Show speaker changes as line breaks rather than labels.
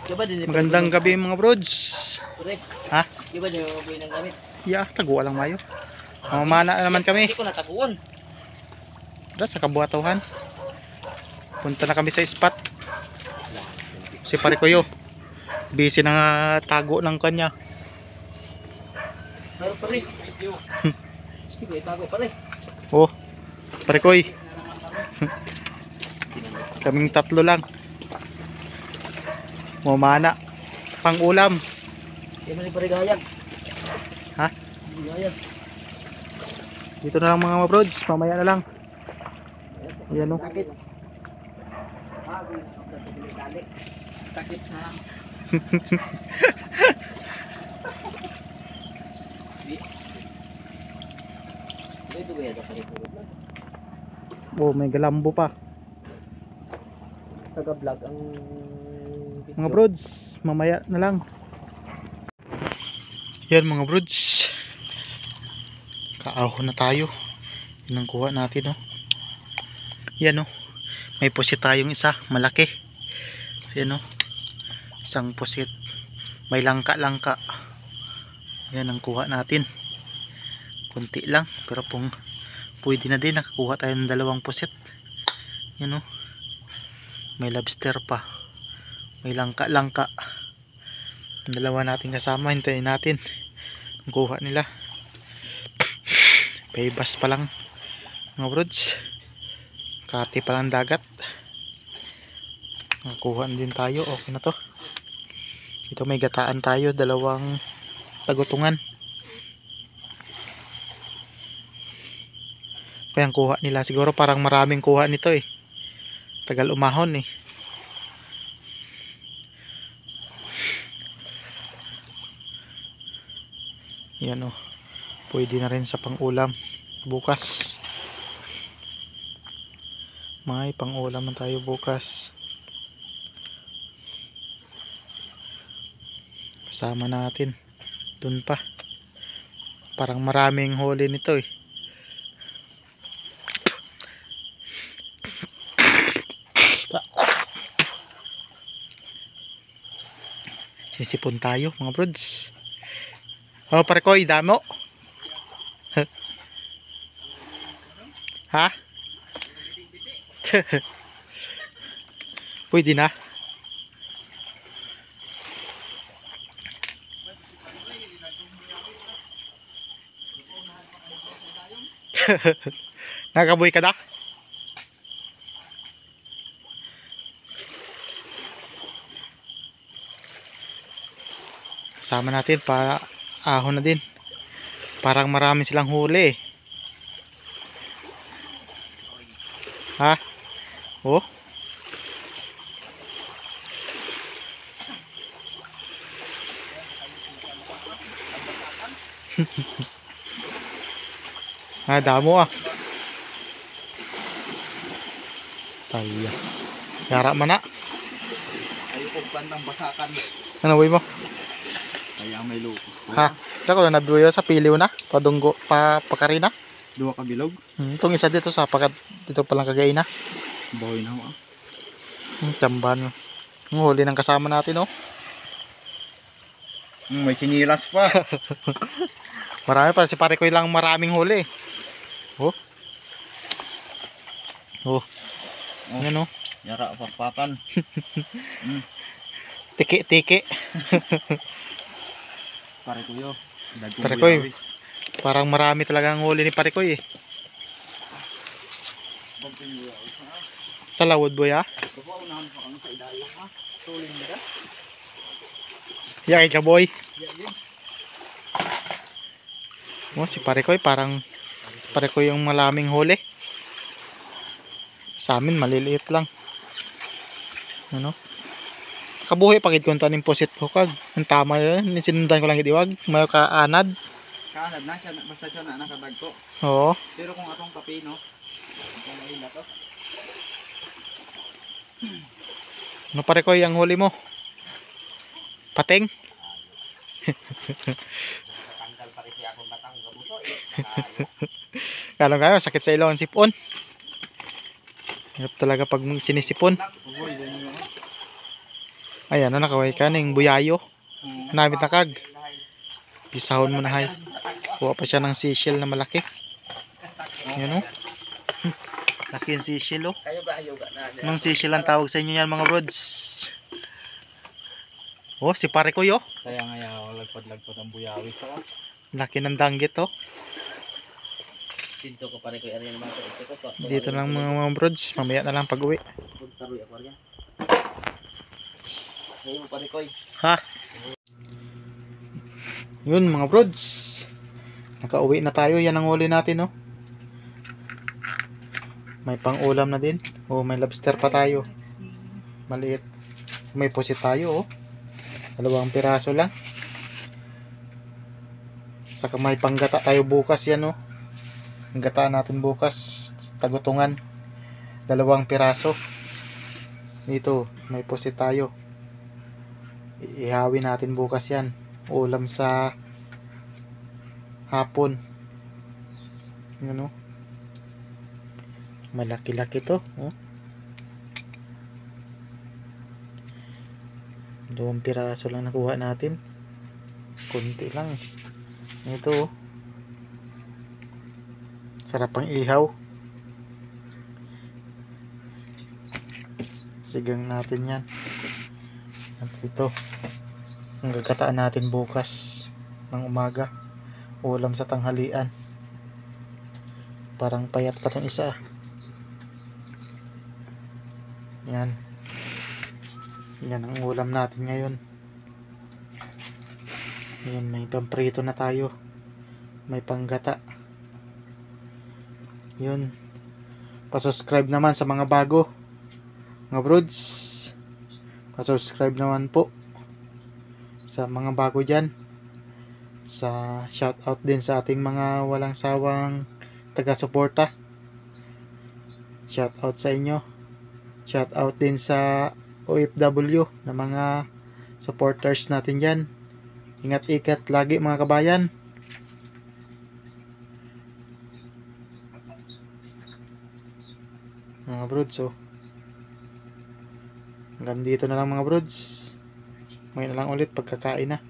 Magandang gabi mga brods. Ha?
Di ba niyo buhay ng gamit?
Yeah, taguan lang mayo. Mamana na naman kami.
Hindi ko nataguan.
Dito sa Kabuhatuhan. Punta na kami sa spot. Si pare ko yo. Busy na tago ng kanya.
Pero pare. Sige ko itago pare.
Oh. Pare ko. Kaming tatlo lang. Mamana. Pang ulam.
Di man ni pare gayag.
Ha?
Gayag.
Dito na lang mga brods. Mamaya na lang. Ayan o.
Sakit. Sakit sa. Ito ba yan pare puro vlog?
Oh, may galambo pa.
Taga vlog ang
Mga brods, mamaya na lang. Yan mga brods. Kaahon na tayo. Yun ang kuha natin, oh. Yan, oh. May pusit tayong isa, malaki. Yan, oh. Isang pusit. May langka-langka. Yan ang kuha natin. Kunti lang, pero pwede na din. Nakakuha tayo ng 2 pusit. Yan, oh. May lobster pa. May langka-langka. Ang 2 natin kasama, hintayin natin ang kuha nila. Paybas pa lang mga brods. Kati pa lang dagat. Nakakuha din tayo. Okay na to. Ito may gataan tayo. 2 tagutungan. Kaya ang kuha nila. Siguro parang maraming kuha nito eh. Tagal umahon eh. Yan o. Pwede na rin sa pang-ulam. Bukas. May pang-ulam na tayo bukas. Kasama natin. Dun pa. Parang maraming huli nito eh. Sisipon tayo mga brods. Oh, pare ko, idamo. Ha? Pwede na. Nakaboy ka na? Kasama natin para ahon na din. Parang marami silang huli. Ha? Oh. Ah, damo ah. Tayo. Yara man na.
Ayo ko bantang basakan.
Ano way mo?
Kaya may lupos po.
Ha? Dako na nabuyo sa piliw na. Padunggo pa pakarina.
2 ka bilog.
Itong isa dito sa pakat dito pa lang kagay na.
Bahoy na ho.
Tamban. Ang huli ng kasama natin, oh.
May sinilas pa.
Marami pa si pare ko lang maraming huli. Oh. Oh. Yan, oh.
Yara pakpakan.
Tiki-tiki.
Pare ko yo.
Pare ko, parang marami talaga ang huli ni pare ko eh. Sa lawod boy ha? Yaki ka boy. Oh, si pare ko parang pare ko yung malaming huli. Sa amin maliliit lang. Ano? Kabuhi pagid ko tanim pusit ko kag. Ang tama yun. Sinundan ko lang idiwag. Mayo ka anad.
Kaanad na siya, basta siya na nakadagko.
Oo.
Pero kung atong kapino, kung mahila to.
Ano pare ko yung huli mo? Pating?
Tanggal pa rin siya akong batang gabuso.
Kalong kayo, sakit sa ilong sipon. Hirap talaga pag sinisipon. Ayan na, nakaway ka ng buyayo. Namit na kag. Pisahon mo na hay. Kuha pa siya ng seashell na malaki. Yan o. Laki yung seashell o. Anong seashell ang tawag sa inyo yan mga brods? Oh, si pare ko yo.
Kaya nga yaw, lagpad-lagpad ang buyawi sa ka.
Laki ng danggit oh.
Tinto ko pare ko area naman ko.
Dito lang mga brods. Mamaya na lang pag uwi.
Pagtaroy ako rin. Ayun pare ko.
Ha? Yun mga brods. Nakauwi na tayo. Yan ang huli natin oh. May pang ulam na din. Oh, may lobster pa tayo. Maliit. May pusit tayo oh. 2 piraso lang. Saka may panggata tayo bukas yan oh. Ang gataan natin bukas. Tagutungan. 2 piraso. Dito may pusit tayo. Ihawi natin bukas yan. Ulam sa hapon. Yan oh. Malaki-laki to oh. 2 piraso lang nakuha natin. Kunti lang. Ito oh. Sarap ang ihaw. Sigang natin yan. At ito ang gagataan natin bukas ng umaga. Ulam sa tanghalian. Parang payat pa tong isa. Yan. Yan ang ulam natin ngayon. Yan, may pamprito na tayo. May panggata. Yun. Pa-subscribe naman sa mga bago. Mga brods. Pa-subscribe naman po. Sa mga bago dyan. Sa shoutout din sa ating mga walang sawang taga-suporta. Shoutout sa inyo. Shoutout din sa OFW na mga supporters natin dyan. Ingat-ingat lagi mga kabayan. Mga brods oh. Hanggang dito na lang mga brods. May na lang ulit pagkakain na.